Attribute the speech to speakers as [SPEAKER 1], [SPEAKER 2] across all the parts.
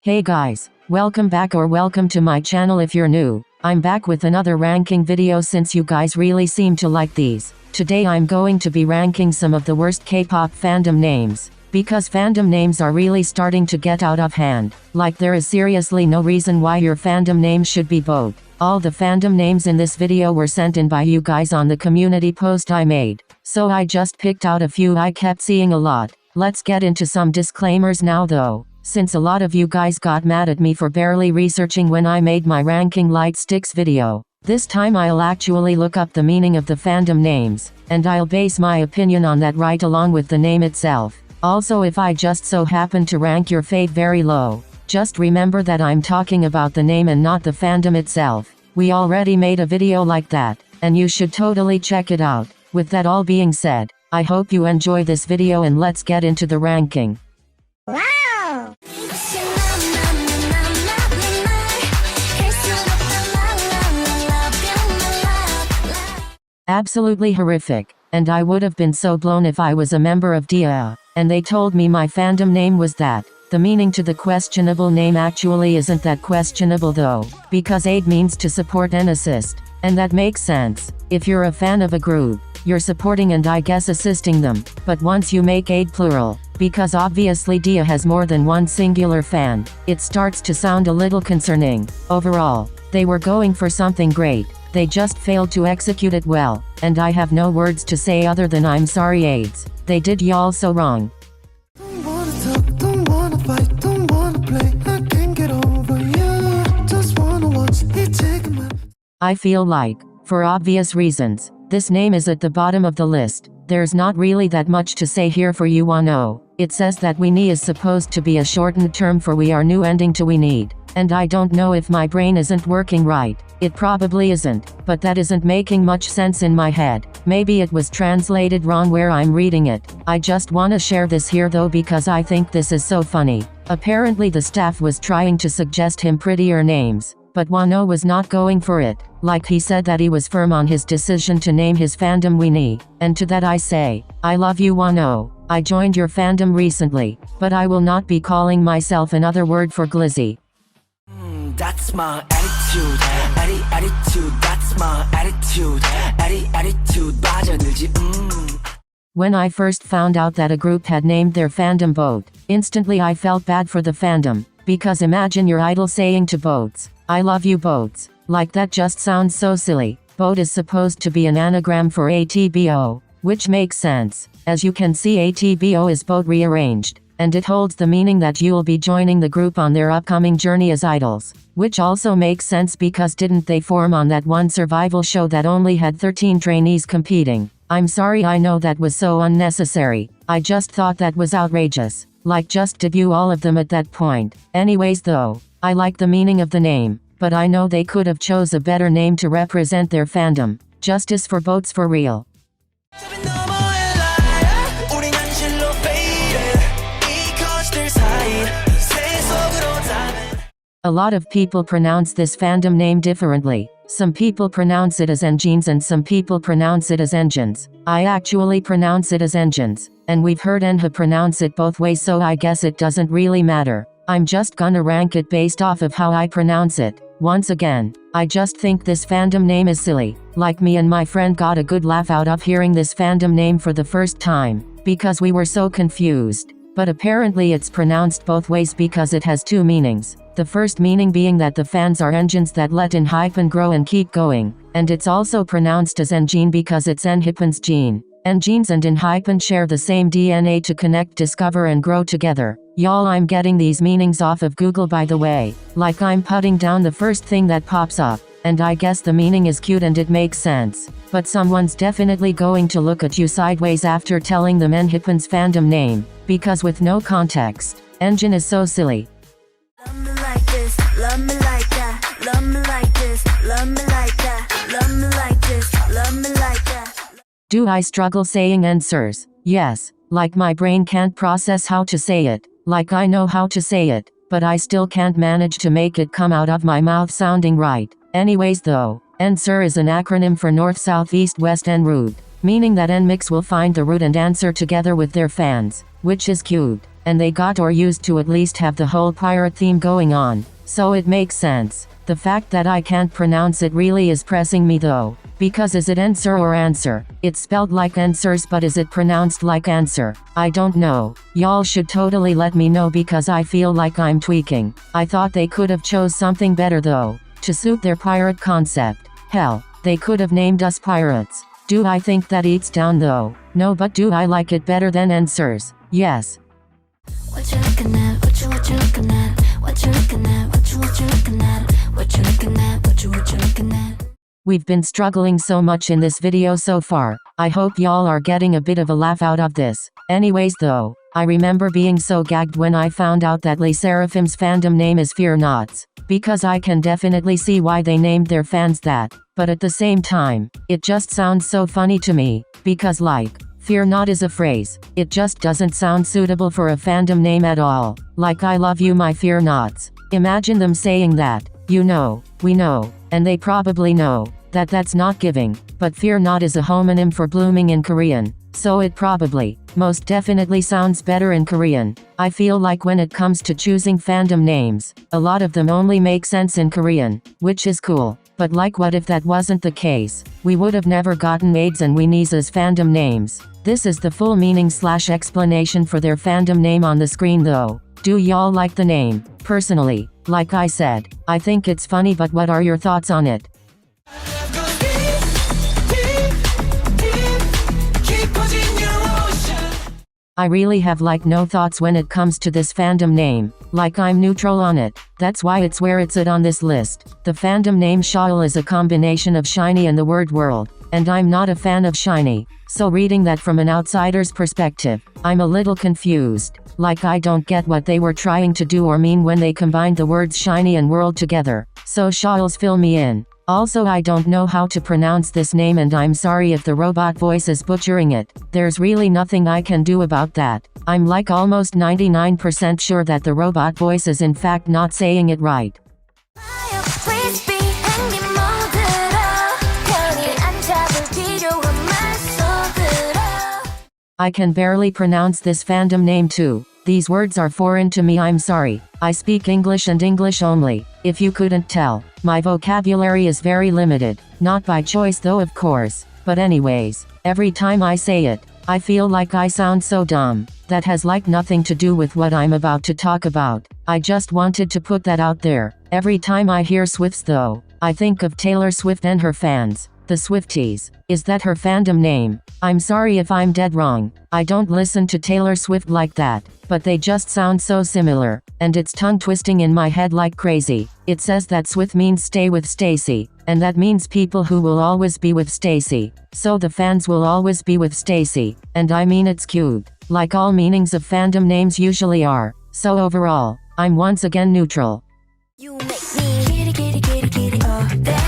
[SPEAKER 1] Hey guys, welcome back or welcome to my channel if you're new. I'm back with another ranking video since you guys really seem to like these. Today I'm going to be ranking some of the worst K-pop fandom names. Because fandom names are really starting to get out of hand. Like there is seriously no reason why your fandom name should be both. All the fandom names in this video were sent in by you guys on the community post I made. So I just picked out a few I kept seeing a lot. Let's get into some disclaimers now though. Since a lot of you guys got mad at me for barely researching when I made my ranking light sticks video, this time I'll actually look up the meaning of the fandom names, and I'll base my opinion on that right along with the name itself. Also, if I just so happen to rank your fave very low, just remember that I'm talking about the name and not the fandom itself. We already made a video like that, and you should totally check it out. With that all being said, I hope you enjoy this video and let's get into the ranking.
[SPEAKER 2] Wow!
[SPEAKER 1] Absolutely horrific, and I would have been so blown if I was a member of DIA, and they told me my fandom name was that. The meaning to the questionable name actually isn't that questionable though, because aid means to support and assist, and that makes sense. If you're a fan of a group, you're supporting and I guess assisting them, but once you make aid plural, because obviously DIA has more than one singular fan, it starts to sound a little concerning. Overall, they were going for something great, they just failed to execute it well, and I have no words to say other than I'm sorry aids, they did y'all so wrong.
[SPEAKER 3] Don't wanna talk, don't wanna fight, don't wanna play, I can't get over you, just wanna watch it take my...
[SPEAKER 1] I feel like, for obvious reasons, this name is at the bottom of the list. There's not really that much to say here for you wano. It says that we need is supposed to be a shortened term for we are new ending to we need. And I don't know if my brain isn't working right. It probably isn't, but that isn't making much sense in my head. Maybe it was translated wrong where I'm reading it. I just wanna share this here though because I think this is so funny. Apparently the staff was trying to suggest him prettier names, but Wano was not going for it. Like he said that he was firm on his decision to name his fandom Weenie. And to that I say, I love you Wano. I joined your fandom recently, but I will not be calling myself another word for glizzy.
[SPEAKER 3] That's my attitude, attitude, that's my attitude, attitude, 빠져들지,
[SPEAKER 1] When I first found out that a group had named their fandom Boat, instantly I felt bad for the fandom, because imagine your idol saying to boats, I love you boats, like that just sounds so silly. Boat is supposed to be an anagram for ATBO, which makes sense, as you can see ATBO is boat rearranged, and it holds the meaning that you'll be joining the group on their upcoming journey as idols, which also makes sense because didn't they form on that one survival show that only had 13 trainees competing? I'm sorry I know that was so unnecessary, I just thought that was outrageous, like just debut all of them at that point. Anyways though, I like the meaning of the name, but I know they could have chose a better name to represent their fandom. Justice for boats for real. A lot of people pronounce this fandom name differently. Some people pronounce it as engines and some people pronounce it as engines. I actually pronounce it as engines, and we've heard Enha pronounce it both ways so I guess it doesn't really matter. I'm just gonna rank it based off of how I pronounce it. Once again, I just think this fandom name is silly. Like me and my friend got a good laugh out of hearing this fandom name for the first time, because we were so confused. But apparently it's pronounced both ways because it has two meanings. The first meaning being that the fans are engines that let in hype and grow and keep going. And it's also pronounced as engine because it's Enhypen's gene. Engines and Enhypen share the same DNA to connect, discover and grow together. Y'all, I'm getting these meanings off of Google by the way. Like I'm putting down the first thing that pops up. And I guess the meaning is cute and it makes sense. But someone's definitely going to look at you sideways after telling them Enhypen's fandom name. Because with no context, engine is so silly.
[SPEAKER 2] Love me like this, love me like that, love me like this, love me like that, love me like this, love me like that.
[SPEAKER 1] Do I struggle saying answers? Yes, like my brain can't process how to say it, like I know how to say it, but I still can't manage to make it come out of my mouth sounding right. Anyways though, answer is an acronym for North South East West en route, meaning that NMIX will find the route and answer together with their fans, which is cute. and they got or used to at least have the whole pirate theme going on, so it makes sense. The fact that I can't pronounce it really is pressing me though, because is it answer or answer? It's spelled like answers, but is it pronounced like answer? I don't know. Y'all should totally let me know because I feel like I'm tweaking. I thought they could have chose something better though, to suit their pirate concept. Hell, they could have named us pirates. Do I think that eats down though? No, but do I like it better than answers? Yes.
[SPEAKER 2] What you looking at? What you looking at? What you looking at? What you looking at? What you looking at? What you looking at?
[SPEAKER 1] We've been struggling so much in this video so far. I hope y'all are getting a bit of a laugh out of this. Anyways though, I remember being so gagged when I found out that Le Seraphim's fandom name is Fear Nots, because I can definitely see why they named their fans that, but at the same time, it just sounds so funny to me, because like, fear not is a phrase, it just doesn't sound suitable for a fandom name at all. Like I love you my fear nots. Imagine them saying that, you know, we know, and they probably know, that that's not giving, but fear not is a homonym for blooming in Korean, so it probably, most definitely sounds better in Korean. I feel like when it comes to choosing fandom names, a lot of them only make sense in Korean, which is cool, but like what if that wasn't the case? We would have never gotten AIDS and Weenies as fandom names. This is the full meaning / explanation for their fandom name on the screen though. Do y'all like the name? Personally, like I said, I think it's funny, but what are your thoughts on it? I really have like no thoughts when it comes to this fandom name, like I'm neutral on it. That's why it's where it's at on this list. The fandom name Shawl is a combination of shiny and the word world, and I'm not a fan of shiny, so reading that from an outsider's perspective, I'm a little confused. Like I don't get what they were trying to do or mean when they combined the words shiny and world together, so Shawls fill me in. Also I don't know how to pronounce this name and I'm sorry if the robot voice is butchering it. There's really nothing I can do about that. I'm like almost 99% sure that the robot voice is in fact not saying it right. I can barely pronounce this fandom name too. These words are foreign to me, I'm sorry. I speak English and English only, if you couldn't tell. My vocabulary is very limited, not by choice though of course, but anyways, every time I say it, I feel like I sound so dumb. That has like nothing to do with what I'm about to talk about. I just wanted to put that out there. Every time I hear Swifts though, I think of Taylor Swift and her fans. The Swifties. Is that her fandom name? I'm sorry if I'm dead wrong. I don't listen to Taylor Swift like that, but they just sound so similar, and it's tongue twisting in my head like crazy. It says that Swift means stay with Stacy, and that means people who will always be with Stacy. So the fans will always be with Stacy, and I mean it's cute, like all meanings of fandom names usually are. So overall, I'm once again neutral.
[SPEAKER 2] You make me kitty kitty kitty kitty all day.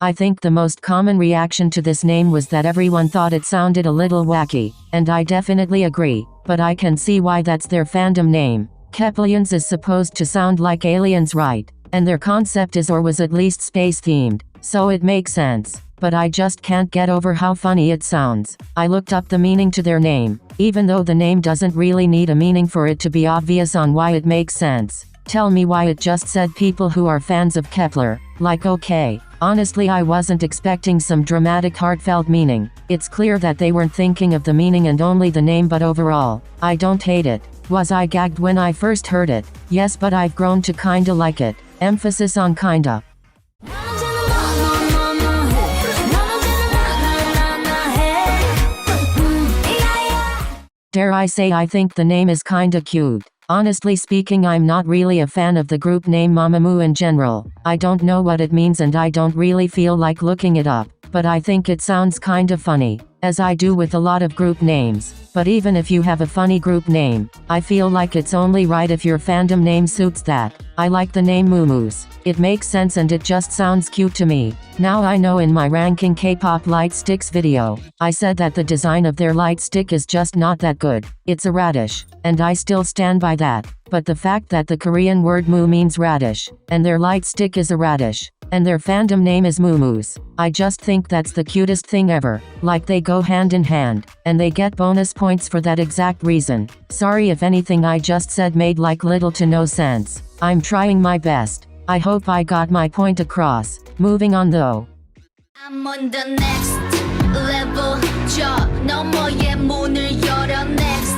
[SPEAKER 1] I think the most common reaction to this name was that everyone thought it sounded a little wacky, and I definitely agree, but I can see why that's their fandom name. Keplians is supposed to sound like aliens, right? And their concept is or was at least space themed, so it makes sense, but I just can't get over how funny it sounds. I looked up the meaning to their name, even though the name doesn't really need a meaning for it to be obvious on why it makes sense. Tell me why it just said people who are fans of Kepler. Like okay, honestly I wasn't expecting some dramatic heartfelt meaning. It's clear that they weren't thinking of the meaning and only the name, but overall, I don't hate it. Was I gagged when I first heard it? Yes, but I've grown to kinda like it. Emphasis on kinda. Dare I say I think the name is kinda cute. Honestly speaking, I'm not really a fan of the group name Mamamoo in general. I don't know what it means and I don't really feel like looking it up, but I think it sounds kind of funny, as I do with a lot of group names. But even if you have a funny group name, I feel like it's only right if your fandom name suits that. I like the name Moomoos. It makes sense and it just sounds cute to me. Now I know in my ranking K-pop light sticks video, I said that the design of their light stick is just not that good. It's a radish, and I still stand by that. But the fact that the Korean word moo means radish, and their light stick is a radish, and their fandom name is Moo. I just think that's the cutest thing ever. Like they go hand in hand, and they get bonus points for that exact reason. Sorry if anything I just said made like little to no sense. I'm trying my best. I hope I got my point across. Moving on though.
[SPEAKER 2] I'm on the next level. 저 너머의 문을 열어 next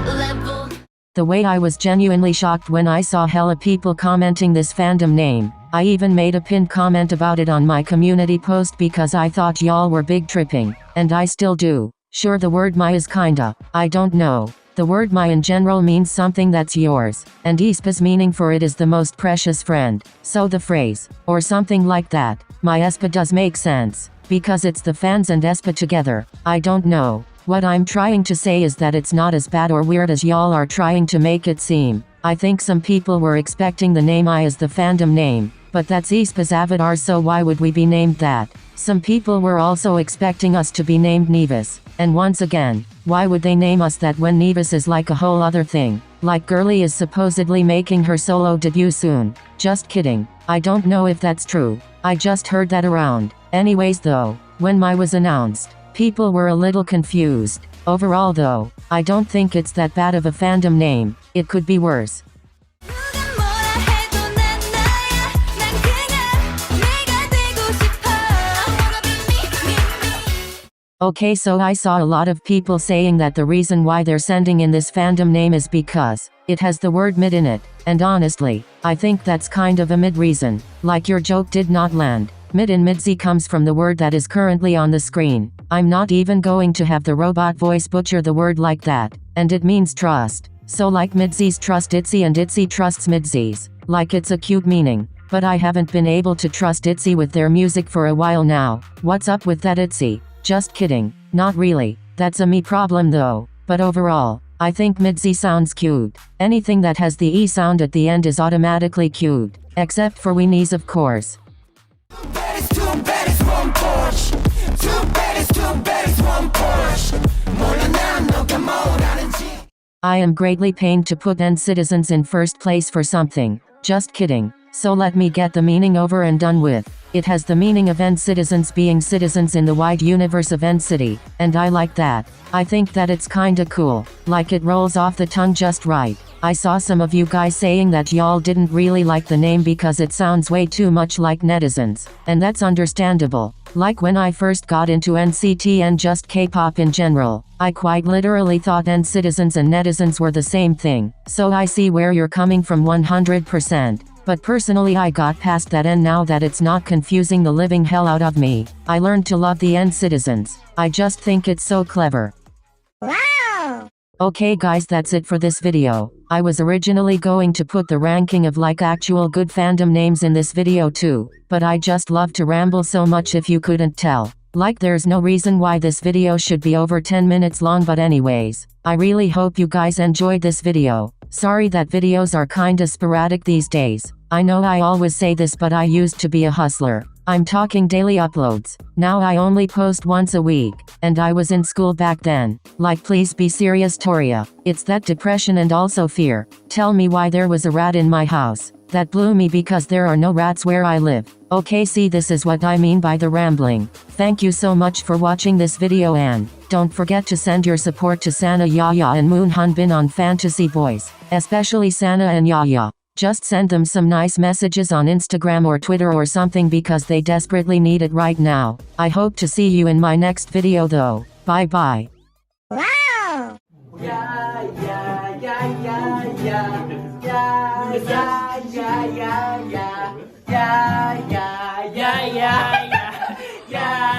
[SPEAKER 2] level.
[SPEAKER 1] The way I was genuinely shocked when I saw hella people commenting this fandom name. I even made a pinned comment about it on my community post because I thought y'all were big tripping. And I still do. Sure, the word my is kinda, I don't know. The word my in general means something that's yours, and aespa's meaning for it is the most precious friend. So the phrase, or something like that, my aespa does make sense, because it's the fans and aespa together. I don't know. What I'm trying to say is that it's not as bad or weird as y'all are trying to make it seem. I think some people were expecting the name I as the fandom name, but that's aespa's avatar, so why would we be named that? Some people were also expecting us to be named Nevis, and once again, why would they name us that when Nevis is like a whole other thing? Like Girly is supposedly making her solo debut soon. Just kidding. I don't know if that's true. I just heard that around. Anyways though, when my was announced, people were a little confused. Overall though, I don't think it's that bad of a fandom name. It could be worse.
[SPEAKER 2] 누가 뭐라 해도 난 나야. 난 그냥 내가 되고 싶어. I wanna be me.
[SPEAKER 1] Okay, so I saw a lot of people saying that the reason why they're sending in this fandom name is because it has the word mid in it, and honestly, I think that's kind of a mid reason. Like your joke did not land. Mid in Midzi comes from the word that is currently on the screen. I'm not even going to have the robot voice butcher the word like that, and it means trust. So like Midzi's trust Itzy and Itzy trusts Midzi's. Like it's a cute meaning. But I haven't been able to trust Itzy with their music for a while now. What's up with that Itzy? Just kidding. Not really. That's a me problem though. But overall, I think Midzi sounds cute. Anything that has the E sound at the end is automatically cute. Except for Weenies, of course.
[SPEAKER 3] Too bad it's one Porsche. Too bad it's one Porsche. 몰라 난 너가 뭘 아는지.
[SPEAKER 1] I am greatly pained to put N citizens in first place for something. Just kidding. So let me get the meaning over and done with. It has the meaning of N citizens being citizens in the wide universe of N city, and I like that. I think that it's kinda cool. Like it rolls off the tongue just right. I saw some of you guys saying that y'all didn't really like the name because it sounds way too much like netizens, and that's understandable. Like when I first got into NCT and just K-pop in general, I quite literally thought N citizens and netizens were the same thing. So I see where you're coming from 100%. But personally I got past that, and now that it's not confusing the living hell out of me, I learned to love the N citizens. I just think it's so clever.
[SPEAKER 2] Wow!
[SPEAKER 1] Okay guys, that's it for this video. I was originally going to put the ranking of like actual good fandom names in this video too, but I just love to ramble so much if you couldn't tell. Like there's no reason why this video should be over 10 minutes long, but anyways, I really hope you guys enjoyed this video. Sorry that videos are kinda sporadic these days. I know I always say this, but I used to be a hustler. I'm talking daily uploads. Now I only post once a week, and I was in school back then. Like please be serious Toria. It's that depression and also fear. Tell me why there was a rat in my house. That blew me because there are no rats where I live. Okay, see, this is what I mean by the rambling. Thank you so much for watching this video, and don't forget to send your support to Sana, Yaya and Moon Hanbin on Fantasy Boys. Especially Sana and Yaya. Just send them some nice messages on Instagram or Twitter or something because they desperately need it right now. I hope to see you in my next video though. Bye bye.
[SPEAKER 2] Wow!
[SPEAKER 4] Yeah, yeah, yeah, yeah, yeah. Yeah, yeah, yeah, yeah, yeah. Yeah, yeah, yeah, yeah, yeah. Yeah.